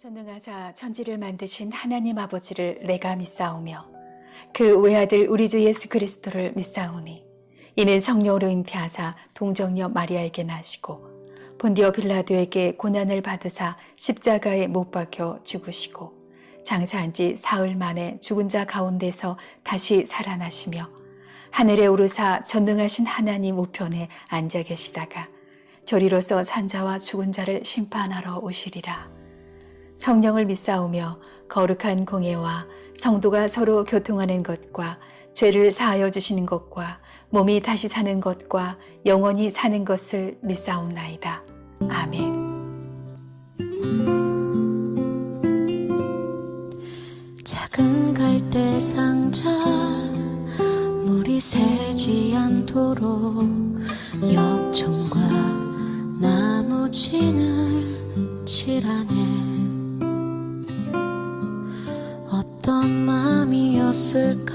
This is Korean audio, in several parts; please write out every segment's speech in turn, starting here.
전능하사 천지를 만드신 하나님 아버지를 내가 믿사오며 그 외아들 우리 주 예수 그리스도를 믿사오니 이는 성령으로 잉태하사 동정녀 마리아에게 나시고 본디오 빌라도에게 고난을 받으사 십자가에 못 박혀 죽으시고 장사한 지 사흘 만에 죽은 자 가운데서 다시 살아나시며 하늘에 오르사 전능하신 하나님 우편에 앉아 계시다가 저리로서 산자와 죽은 자를 심판하러 오시리라. 성령을 믿사오며 거룩한 공예와 성도가 서로 교통하는 것과 죄를 사하여 주시는 것과 몸이 다시 사는 것과 영원히 사는 것을 믿사옵나이다. 아멘. 작은 갈대 상자 물이 새지 않도록 역청과 나무 진을 칠하네. 어떤 마음이었을까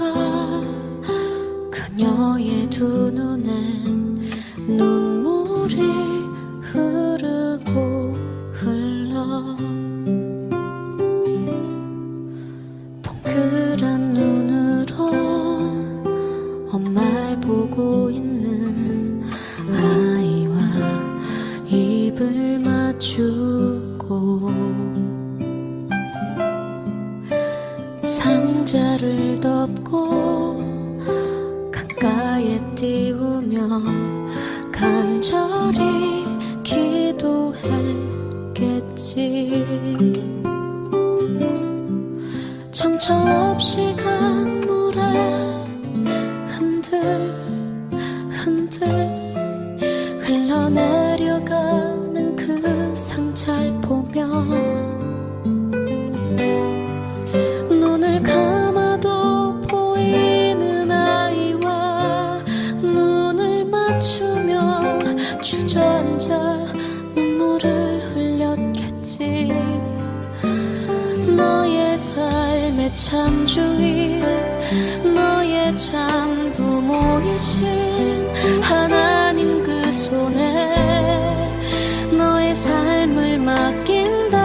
그녀의 두 눈엔 눈물이 흐르고 흘러 동그란 눈으로 엄마를 보고 있는 아이와 입을 맞추고 상자를 덮고 강가에 띄우며 간절히 기도했겠지. 정처 없이 강물에 흔들 흘러내려가는 그 상자를 보며 눈을 감아도 보이는 아이와 눈을 맞추며 주저앉아 눈물을 흘렸겠지. 너의 삶의 참 주인, 너의 참 부모이신 하나님 그 손에 너의 삶을 맡긴다.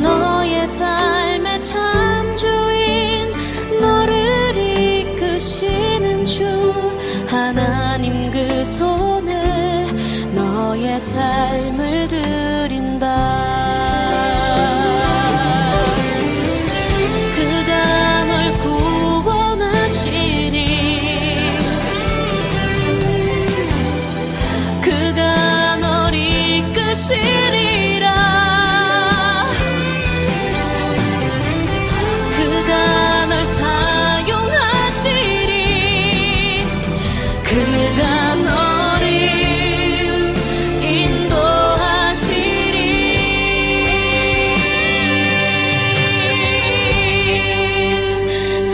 너의 삶의 참 주인, 너를 이끄시는 주 하나님 그 손에 너의 삶을 드린다. 그가 널 구원하시리. 그가 널 이끄시리라. 그가 널 사용하시리. 그가 너를 인도하시리.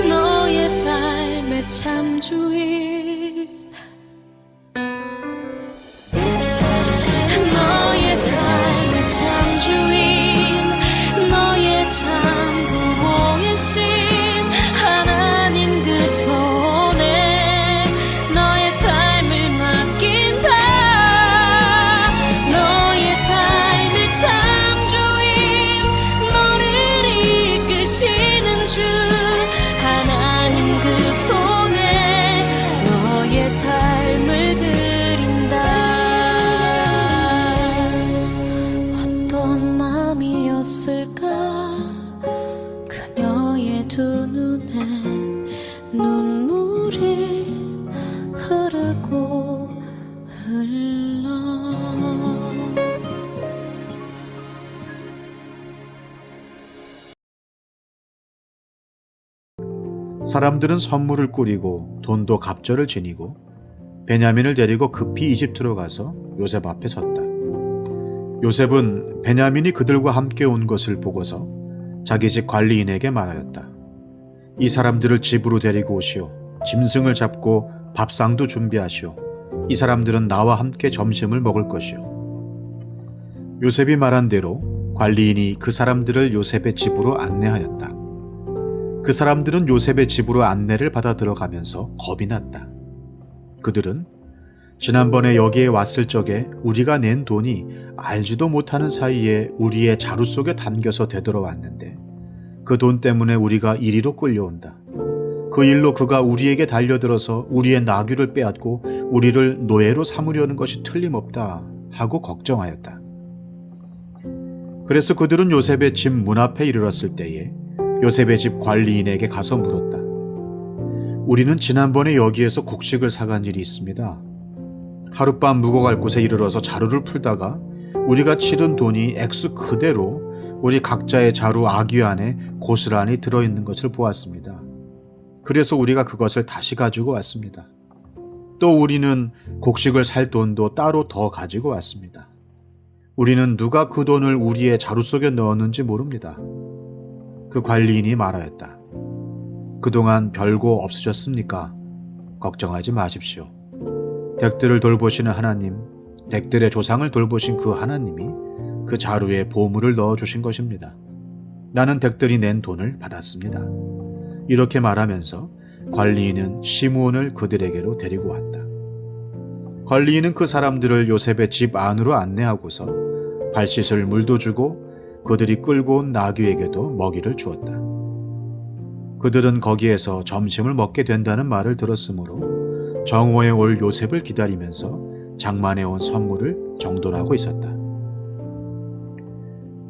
너의 삶의 참 주인, 너의 삶의 참 주인, 너의 참 부모이신 하나님 그 손에 너의 삶을 맡긴다. 너의 삶의 참 주인, 너를 이끄시는 주 하나님 그 손에 너의 삶을 드린다. 어떤 마음이었을까 그녀의 두 눈에 눈물이 흐르고 흘러. 사람들은 선물을 꾸리고 돈도 갑절을 지니고 베냐민을 데리고 급히 이집트로 가서 요셉 앞에 섰다. 요셉은 베냐민이 그들과 함께 온 것을 보고서 자기 집 관리인에게 말하였다. 이 사람들을 집으로 데리고 오시오. 짐승을 잡고 밥상도 준비하시오. 이 사람들은 나와 함께 점심을 먹을 것이오. 요셉이 말한 대로 관리인이 그 사람들을 요셉의 집으로 안내하였다. 그 사람들은 요셉의 집으로 안내를 받아 들어가면서 겁이 났다. 그들은 지난번에 여기에 왔을 적에 우리가 낸 돈이 알지도 못하는 사이에 우리의 자루 속에 담겨서 되돌아왔는데 그 돈 때문에 우리가 이리로 끌려온다. 그 일로 그가 우리에게 달려들어서 우리의 나귀를 빼앗고 우리를 노예로 삼으려는 것이 틀림없다 하고 걱정하였다. 그래서 그들은 요셉의 집 문 앞에 이르렀을 때에 요셉의 집 관리인에게 가서 물었다. 우리는 지난번에 여기에서 곡식을 사간 일이 있습니다. 하룻밤 묵어갈 곳에 이르러서 자루를 풀다가 우리가 치른 돈이 액수 그대로 우리 각자의 자루 아귀 안에 고스란히 들어있는 것을 보았습니다. 그래서 우리가 그것을 다시 가지고 왔습니다. 또 우리는 곡식을 살 돈도 따로 더 가지고 왔습니다. 우리는 누가 그 돈을 우리의 자루 속에 넣었는지 모릅니다. 그 관리인이 말하였다. 그동안 별거 없으셨습니까? 걱정하지 마십시오. 댁들을 돌보시는 하나님, 댁들의 조상을 돌보신 그 하나님이 그 자루에 보물을 넣어주신 것입니다. 나는 댁들이 낸 돈을 받았습니다. 이렇게 말하면서 관리인은 시므온을 그들에게로 데리고 왔다. 관리인은 그 사람들을 요셉의 집 안으로 안내하고서 발 씻을 물도 주고 그들이 끌고 온 나귀에게도 먹이를 주었다. 그들은 거기에서 점심을 먹게 된다는 말을 들었으므로 정오에 올 요셉을 기다리면서 장만해 온 선물을 정돈하고 있었다.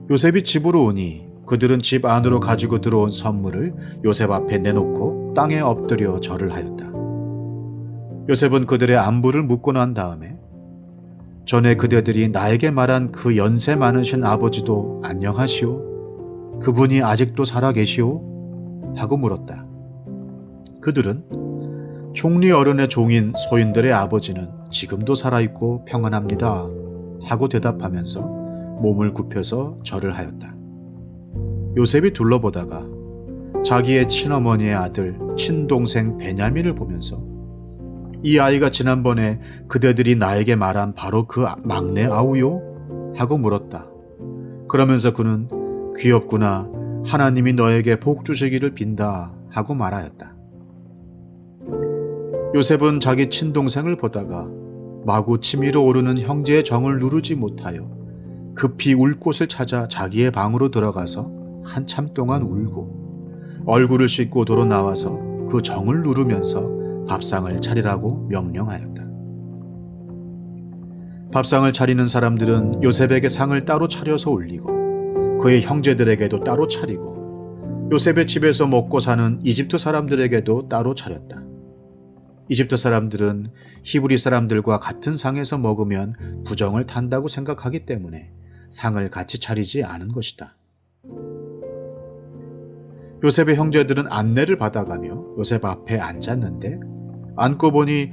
요셉이 집으로 오니 그들은 집 안으로 가지고 들어온 선물을 요셉 앞에 내놓고 땅에 엎드려 절을 하였다. 요셉은 그들의 안부를 묻고 난 다음에 전에 그대들이 나에게 말한 그 연세 많으신 아버지도 안녕하시오? 그분이 아직도 살아계시오? 하고 물었다. 그들은 총리 어른의 종인 소인들의 아버지는 지금도 살아있고 평안합니다 하고 대답하면서 몸을 굽혀서 절을 하였다. 요셉이 둘러보다가 자기의 친어머니의 아들 친동생 베냐민을 보면서 이 아이가 지난번에 그대들이 나에게 말한 바로 그 막내 아우요? 하고 물었다. 그러면서 그는 귀엽구나, 하나님이 너에게 복 주시기를 빈다 하고 말하였다. 요셉은 자기 친동생을 보다가 마구 치밀어 오르는 형제의 정을 누르지 못하여 급히 울 곳을 찾아 자기의 방으로 들어가서 한참 동안 울고 얼굴을 씻고 도로 나와서 그 정을 누르면서 밥상을 차리라고 명령하였다. 밥상을 차리는 사람들은 요셉에게 상을 따로 차려서 올리고 그의 형제들에게도 따로 차리고 요셉의 집에서 먹고 사는 이집트 사람들에게도 따로 차렸다. 이집트 사람들은 히브리 사람들과 같은 상에서 먹으면 부정을 탄다고 생각하기 때문에 상을 같이 차리지 않은 것이다. 요셉의 형제들은 안내를 받아가며 요셉 앞에 앉았는데 앉고 보니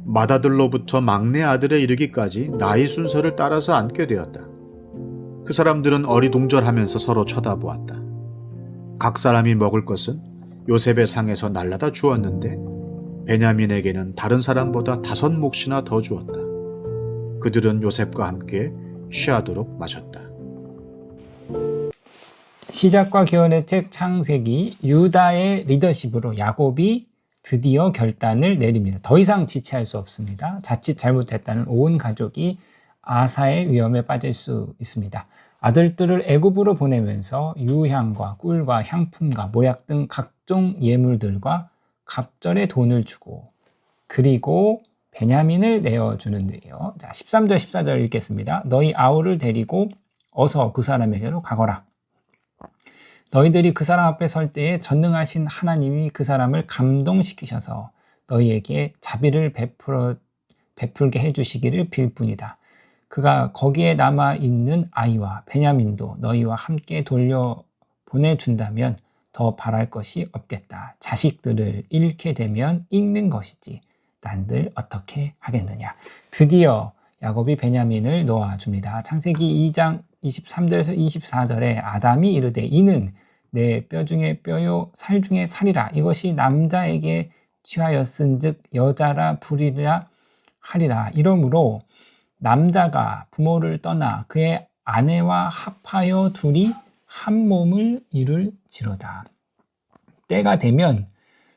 맏아들로부터 막내 아들에 이르기까지 나이 순서를 따라서 앉게 되었다. 그 사람들은 어리둥절하면서 서로 쳐다보았다. 각 사람이 먹을 것은 요셉의 상에서 날라다 주었는데 베냐민에게는 다른 사람보다 5몫이나 더 주었다. 그들은 요셉과 함께 취하도록 마셨다. 시작과 기원의 책 창세기, 유다의 리더십으로 야곱이 드디어 결단을 내립니다. 더 이상 지체할 수 없습니다. 자칫 잘못했다는 온 가족이 아사의 위험에 빠질 수 있습니다. 아들들을 애굽으로 보내면서 유향과 꿀과 향품과 모약 등 각종 예물들과 갑절의 돈을 주고 그리고 베냐민을 내어주는데요. 자, 13절 14절 읽겠습니다. 너희 아우를 데리고 어서 그 사람에게로 가거라. 너희들이 그 사람 앞에 설 때에 전능하신 하나님이 그 사람을 감동시키셔서 너희에게 자비를 베풀게 해주시기를 빌 뿐이다. 그가 거기에 남아있는 아이와 베냐민도 너희와 함께 돌려보내준다면 더 바랄 것이 없겠다. 자식들을 잃게 되면 잃는 것이지 난들 어떻게 하겠느냐. 드디어 야곱이 베냐민을 놓아줍니다. 창세기 2장 23절에서 24절에 아담이 이르되 이는 내 뼈 중에 뼈요 살 중에 살이라. 이것이 남자에게 취하였은즉 여자라 부리라 하리라. 이러므로 남자가 부모를 떠나 그의 아내와 합하여 둘이 한 몸을 이룰지로다. 때가 되면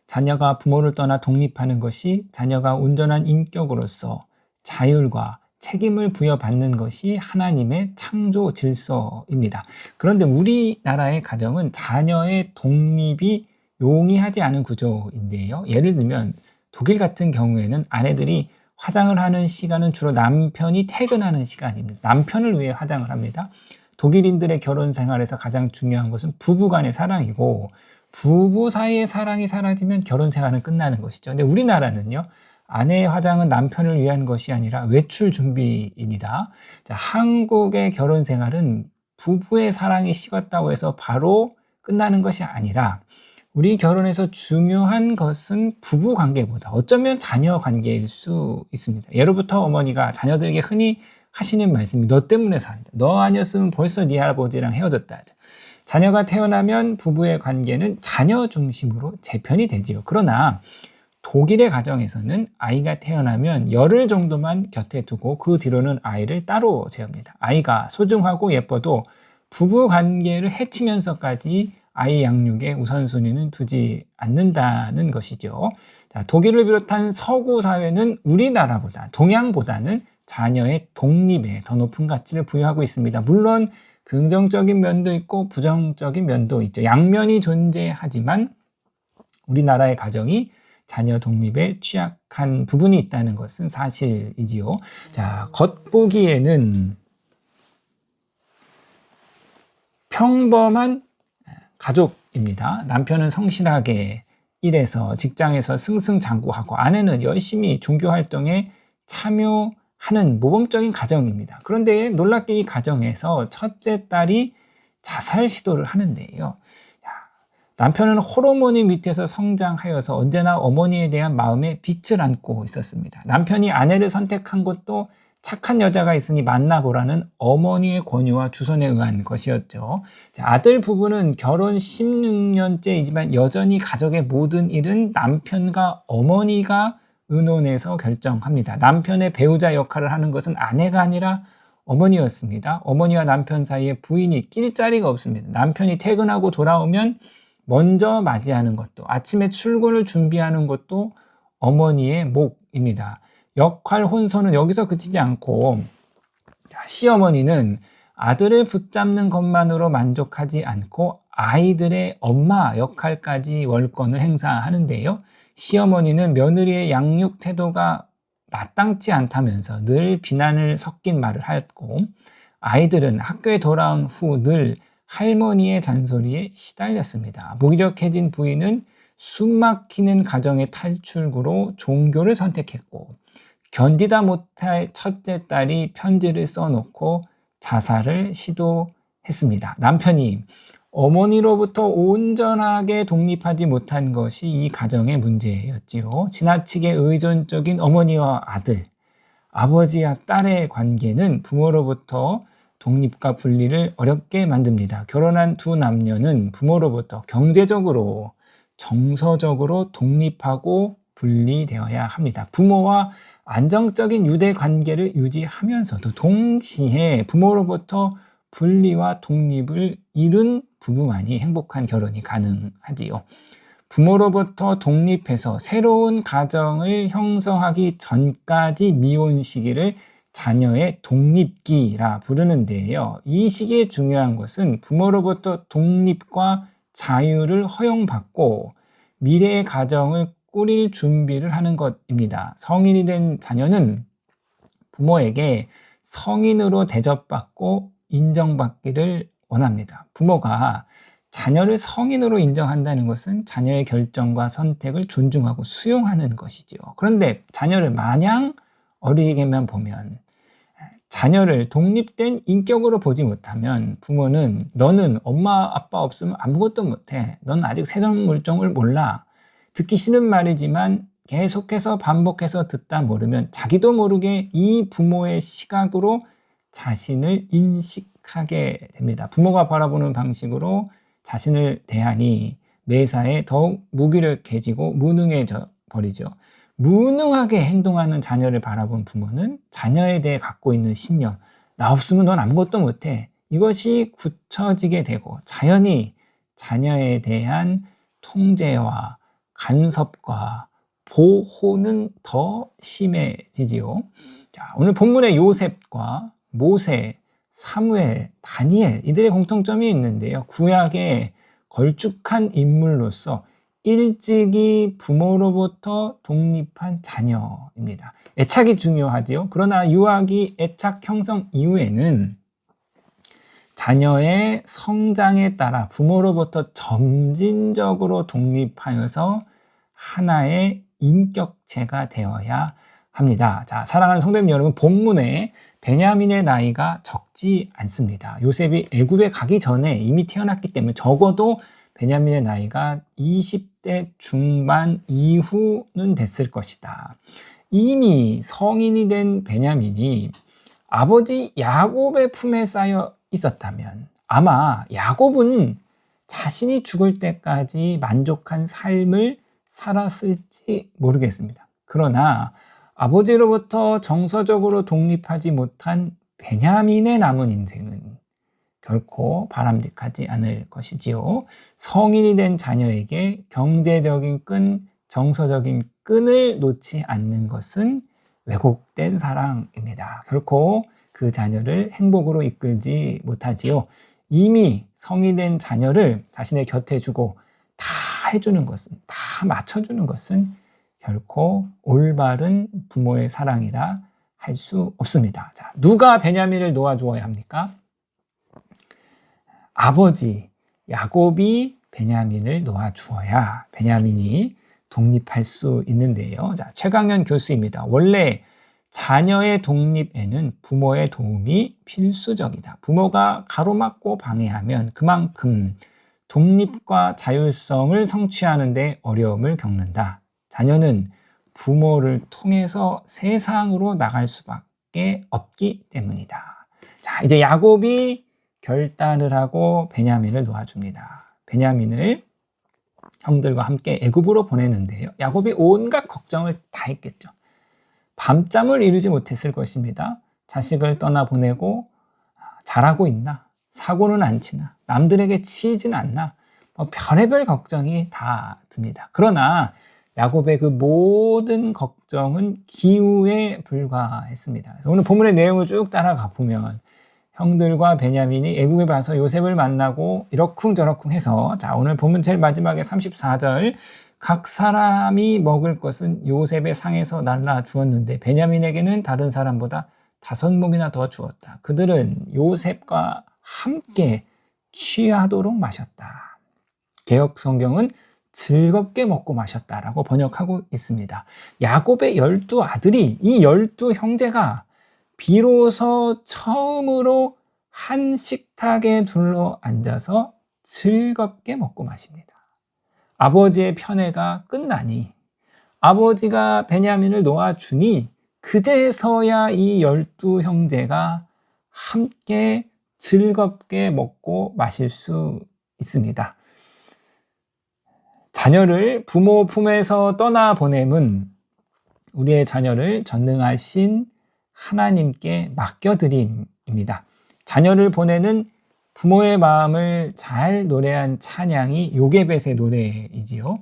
자녀가 부모를 떠나 독립하는 것이 자녀가 온전한 인격으로서 자율과 책임을 부여받는 것이 하나님의 창조 질서입니다. 그런데 우리나라의 가정은 자녀의 독립이 용이하지 않은 구조인데요. 예를 들면 독일 같은 경우에는 아내들이 화장을 하는 시간은 주로 남편이 퇴근하는 시간입니다. 남편을 위해 화장을 합니다. 독일인들의 결혼 생활에서 가장 중요한 것은 부부 간의 사랑이고, 부부 사이의 사랑이 사라지면 결혼 생활은 끝나는 것이죠. 근데 우리나라는요, 아내의 화장은 남편을 위한 것이 아니라 외출 준비입니다. 자, 한국의 결혼 생활은 부부의 사랑이 식었다고 해서 바로 끝나는 것이 아니라, 우리 결혼에서 중요한 것은 부부 관계보다 어쩌면 자녀 관계일 수 있습니다. 예로부터 어머니가 자녀들에게 흔히 하시는 말씀이 너 때문에 산다. 너 아니었으면 벌써 네 할아버지랑 헤어졌다. 자녀가 태어나면 부부의 관계는 자녀 중심으로 재편이 되지요. 그러나 독일의 가정에서는 아이가 태어나면 열흘 정도만 곁에 두고 그 뒤로는 아이를 따로 재웁니다. 아이가 소중하고 예뻐도 부부 관계를 해치면서까지 아이 양육에 우선순위는 두지 않는다는 것이죠. 자, 독일을 비롯한 서구 사회는 우리나라보다, 동양보다는 자녀의 독립에 더 높은 가치를 부여하고 있습니다. 물론 긍정적인 면도 있고 부정적인 면도 있죠. 양면이 존재하지만 우리나라의 가정이 자녀 독립에 취약한 부분이 있다는 것은 사실이지요. 자, 겉보기에는 평범한 가족입니다. 남편은 성실하게 일해서 직장에서 승승장구하고 아내는 열심히 종교활동에 참여하는 모범적인 가정입니다. 그런데 놀랍게 이 가정에서 첫째 딸이 자살 시도를 하는데요. 남편은 호르몬이 밑에서 성장하여서 언제나 어머니에 대한 마음에 빚을 안고 있었습니다. 남편이 아내를 선택한 것도 착한 여자가 있으니 만나보라는 어머니의 권유와 주선에 의한 것이었죠. 자, 아들 부부는 결혼 16년째이지만 여전히 가족의 모든 일은 남편과 어머니가 의논해서 결정합니다. 남편의 배우자 역할을 하는 것은 아내가 아니라 어머니였습니다. 어머니와 남편 사이에 부인이 낄 자리가 없습니다. 남편이 퇴근하고 돌아오면 먼저 맞이하는 것도, 아침에 출근을 준비하는 것도 어머니의 몫입니다. 역할 혼선은 여기서 그치지 않고 시어머니는 아들을 붙잡는 것만으로 만족하지 않고 아이들의 엄마 역할까지 월권을 행사하는데요. 시어머니는 며느리의 양육 태도가 마땅치 않다면서 늘 비난을 섞인 말을 하였고, 아이들은 학교에 돌아온 후 늘 할머니의 잔소리에 시달렸습니다. 무기력해진 부인은 숨막히는 가정의 탈출구로 종교를 선택했고, 견디다 못할 첫째 딸이 편지를 써놓고 자살을 시도했습니다. 남편이 어머니로부터 온전하게 독립하지 못한 것이 이 가정의 문제였지요. 지나치게 의존적인 어머니와 아들, 아버지와 딸의 관계는 부모로부터 독립과 분리를 어렵게 만듭니다. 결혼한 두 남녀는 부모로부터 경제적으로, 정서적으로 독립하고 분리되어야 합니다. 부모와 안정적인 유대 관계를 유지하면서도 동시에 부모로부터 분리와 독립을 이룬 부부만이 행복한 결혼이 가능하지요. 부모로부터 독립해서 새로운 가정을 형성하기 전까지 미혼 시기를 자녀의 독립기라 부르는데요. 이 시기에 중요한 것은 부모로부터 독립과 자유를 허용받고 미래의 가정을 꾸릴 준비를 하는 것입니다. 성인이 된 자녀는 부모에게 성인으로 대접받고 인정받기를 원합니다. 부모가 자녀를 성인으로 인정한다는 것은 자녀의 결정과 선택을 존중하고 수용하는 것이죠. 그런데 자녀를 마냥 어리게만 보면, 자녀를 독립된 인격으로 보지 못하면 부모는 너는 엄마 아빠 없으면 아무것도 못해, 넌 아직 세상 물정을 몰라, 듣기 싫은 말이지만 계속해서 반복해서 듣다 모르면 자기도 모르게 이 부모의 시각으로 자신을 인식하게 됩니다. 부모가 바라보는 방식으로 자신을 대하니 매사에 더욱 무기력해지고 무능해져 버리죠. 무능하게 행동하는 자녀를 바라본 부모는 자녀에 대해 갖고 있는 신념, 나 없으면 넌 아무것도 못해, 이것이 굳혀지게 되고 자연히 자녀에 대한 통제와 간섭과 보호는 더 심해지지요. 자, 오늘 본문의 요셉과 모세, 사무엘, 다니엘 이들의 공통점이 있는데요. 구약의 걸쭉한 인물로서 일찍이 부모로부터 독립한 자녀입니다. 애착이 중요하지요. 그러나 유아기 애착 형성 이후에는 자녀의 성장에 따라 부모로부터 점진적으로 독립하여서 하나의 인격체가 되어야 합니다. 자, 사랑하는 성도님 여러분, 본문에 베냐민의 나이가 적지 않습니다. 요셉이 애굽에 가기 전에 이미 태어났기 때문에 적어도 베냐민의 나이가 20대 중반 이후는 됐을 것이다. 이미 성인이 된 베냐민이 아버지 야곱의 품에 쌓여 있었다면 아마 야곱은 자신이 죽을 때까지 만족한 삶을 살았을지 모르겠습니다. 그러나 아버지로부터 정서적으로 독립하지 못한 베냐민의 남은 인생은 결코 바람직하지 않을 것이지요. 성인이 된 자녀에게 경제적인 끈, 정서적인 끈을 놓지 않는 것은 왜곡된 사랑입니다. 결코 그 자녀를 행복으로 이끌지 못하지요. 이미 성이 된 자녀를 자신의 곁에 주고 다 해주는 것은, 다 맞춰주는 것은 결코 올바른 부모의 사랑이라 할 수 없습니다. 자, 누가 베냐민을 놓아주어야 합니까? 아버지 야곱이 베냐민을 놓아주어야 베냐민이 독립할 수 있는데요. 자, 최강현 교수입니다. 원래 자녀의 독립에는 부모의 도움이 필수적이다. 부모가 가로막고 방해하면 그만큼 독립과 자율성을 성취하는 데 어려움을 겪는다. 자녀는 부모를 통해서 세상으로 나갈 수밖에 없기 때문이다. 자, 이제 야곱이 결단을 하고 베냐민을 놓아줍니다. 베냐민을 형들과 함께 애굽으로 보내는데요. 야곱이 온갖 걱정을 다 했겠죠. 밤잠을 이루지 못했을 것입니다. 자식을 떠나보내고 잘하고 있나? 사고는 안 치나? 남들에게 치이진 않나? 별의별 걱정이 다 듭니다. 그러나 야곱의 그 모든 걱정은 기우에 불과했습니다. 그래서 오늘 본문의 내용을 쭉 따라가 보면 형들과 베냐민이 애국에 가서 요셉을 만나고 이러쿵저러쿵 해서, 자, 오늘 본문 제일 마지막에 34절, 각 사람이 먹을 것은 요셉의 상에서 날라 주었는데 베냐민에게는 다른 사람보다 5몫이나 더 주었다. 그들은 요셉과 함께 취하도록 마셨다. 개역 성경은 즐겁게 먹고 마셨다라고 번역하고 있습니다. 야곱의 12아들이, 이 12형제가 비로소 처음으로 한 식탁에 둘러 앉아서 즐겁게 먹고 마십니다. 아버지의 편애가 끝나니, 아버지가 베냐민을 놓아주니 그제서야 이 12형제가 함께 즐겁게 먹고 마실 수 있습니다. 자녀를 부모 품에서 떠나보냄은 우리의 자녀를 전능하신 하나님께 맡겨드림입니다. 자녀를 보내는 부모의 마음을 잘 노래한 찬양이 요게벳의 노래이지요.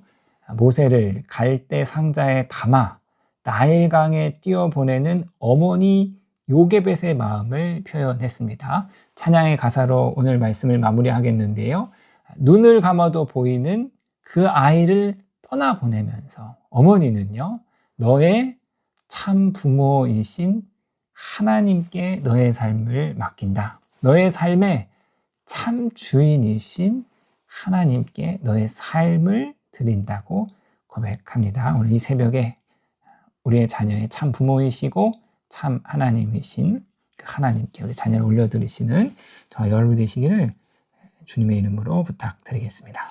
모세를 갈대 상자에 담아 나일강에 띄워보내는 어머니 요게벳의 마음을 표현했습니다. 찬양의 가사로 오늘 말씀을 마무리하겠는데요. 눈을 감아도 보이는 그 아이를 떠나보내면서 어머니는요, 너의 참 부모이신 하나님께 너의 삶을 맡긴다. 너의 삶의 참 주인이신 하나님께 너의 삶을 드린다고 고백합니다. 오늘 이 새벽에 우리의 자녀의 참 부모이시고 참 하나님이신 그 하나님께 우리 자녀를 올려드리시는 저와 여러분 되시기를 주님의 이름으로 부탁드리겠습니다.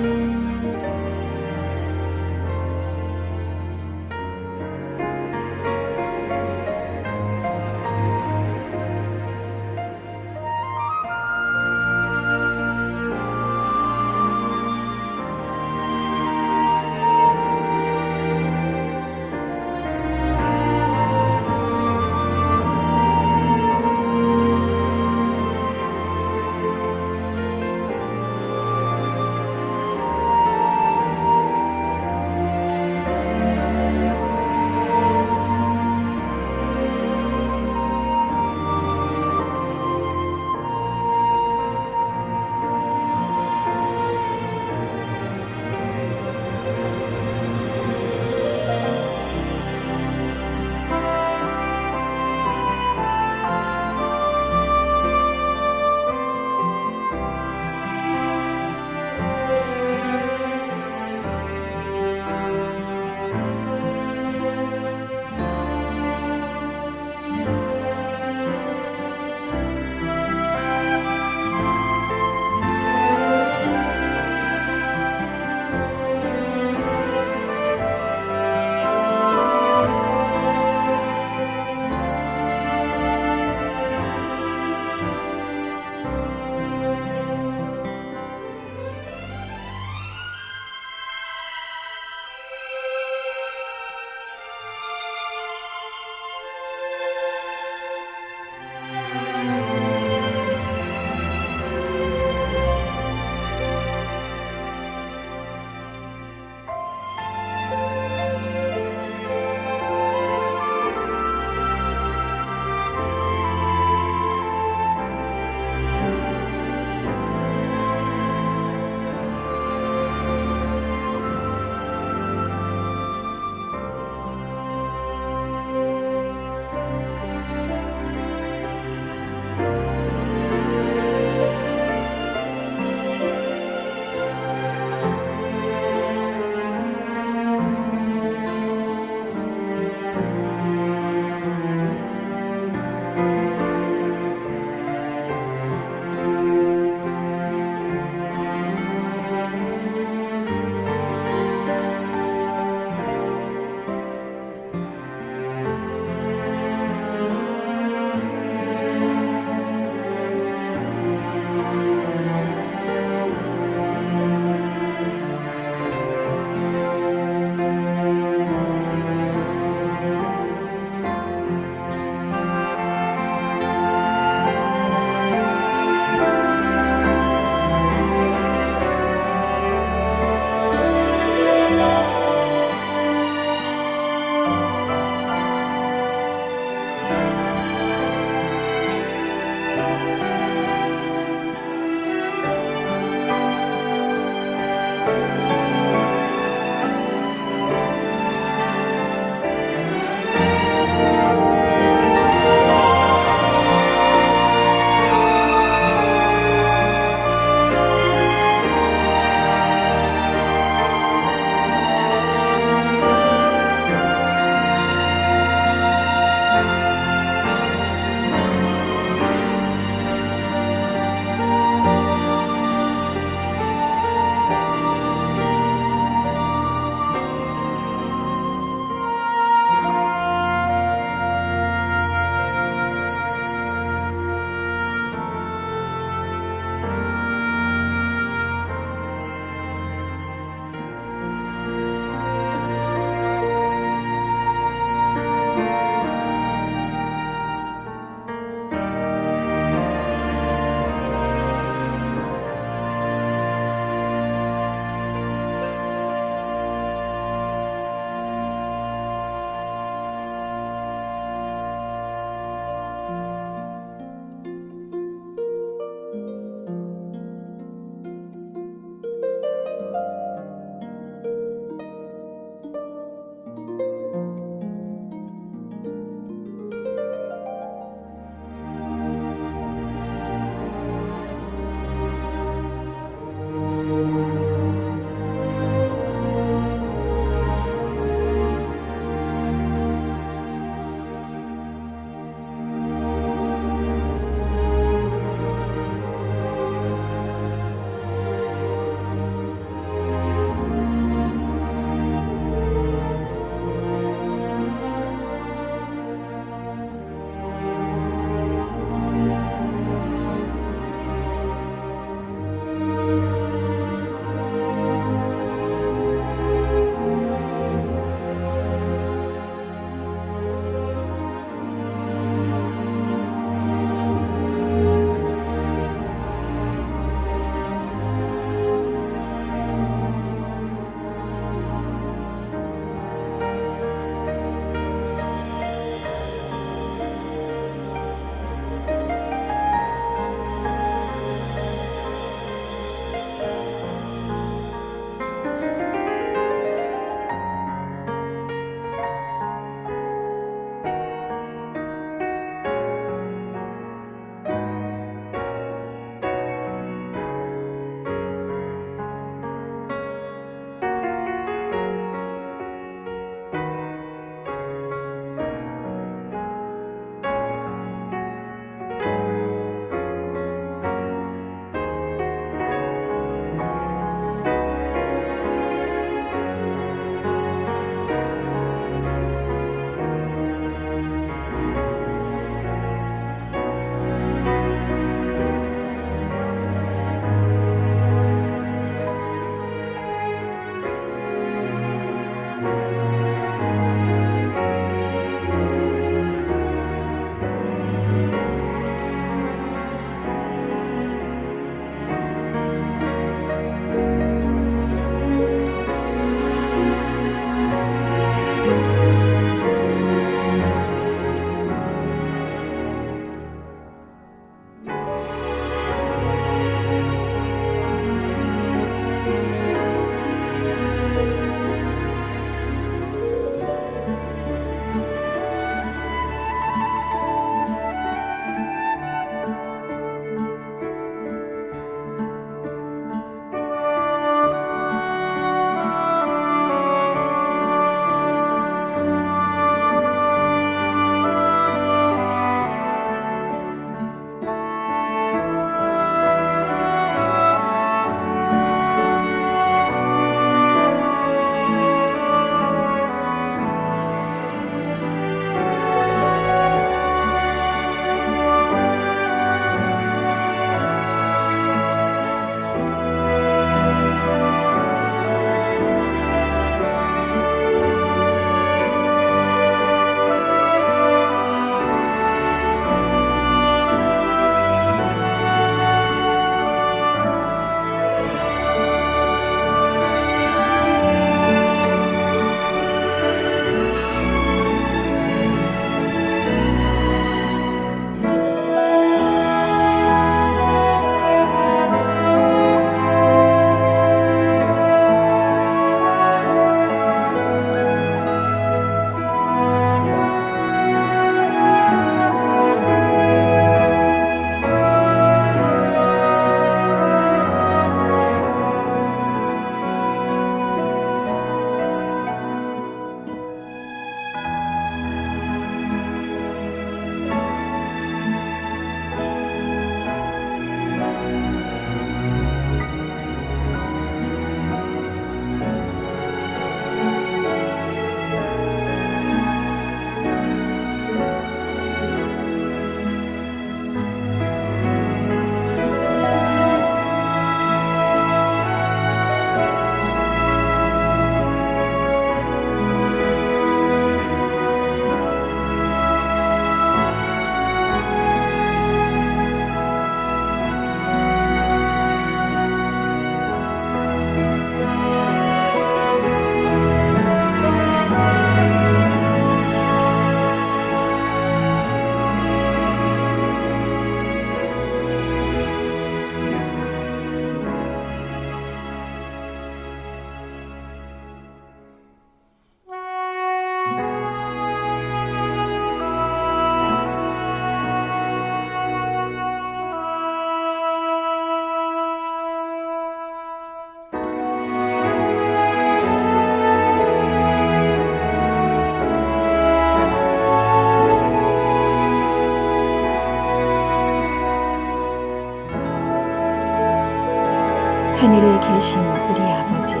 되신 우리 아버지여,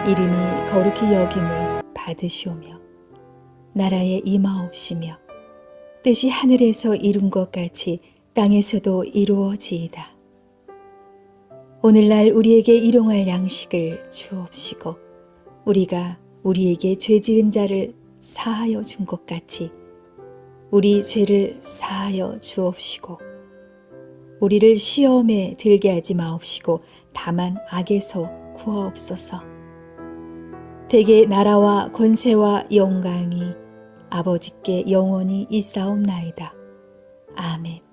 이름이 거룩히 여김을 받으시오며 나라에 임하옵시며 뜻이 하늘에서 이룬 것 같이 땅에서도 이루어지이다. 오늘날 우리에게 일용할 양식을 주옵시고 우리가 우리에게 죄 지은 자를 사하여 준 것 같이 우리 죄를 사하여 주옵시고 우리를 시험에 들게 하지 마옵시고 다만 악에서 구하옵소서. 대개 나라와 권세와 영광이 아버지께 영원히 있사옵나이다. 아멘.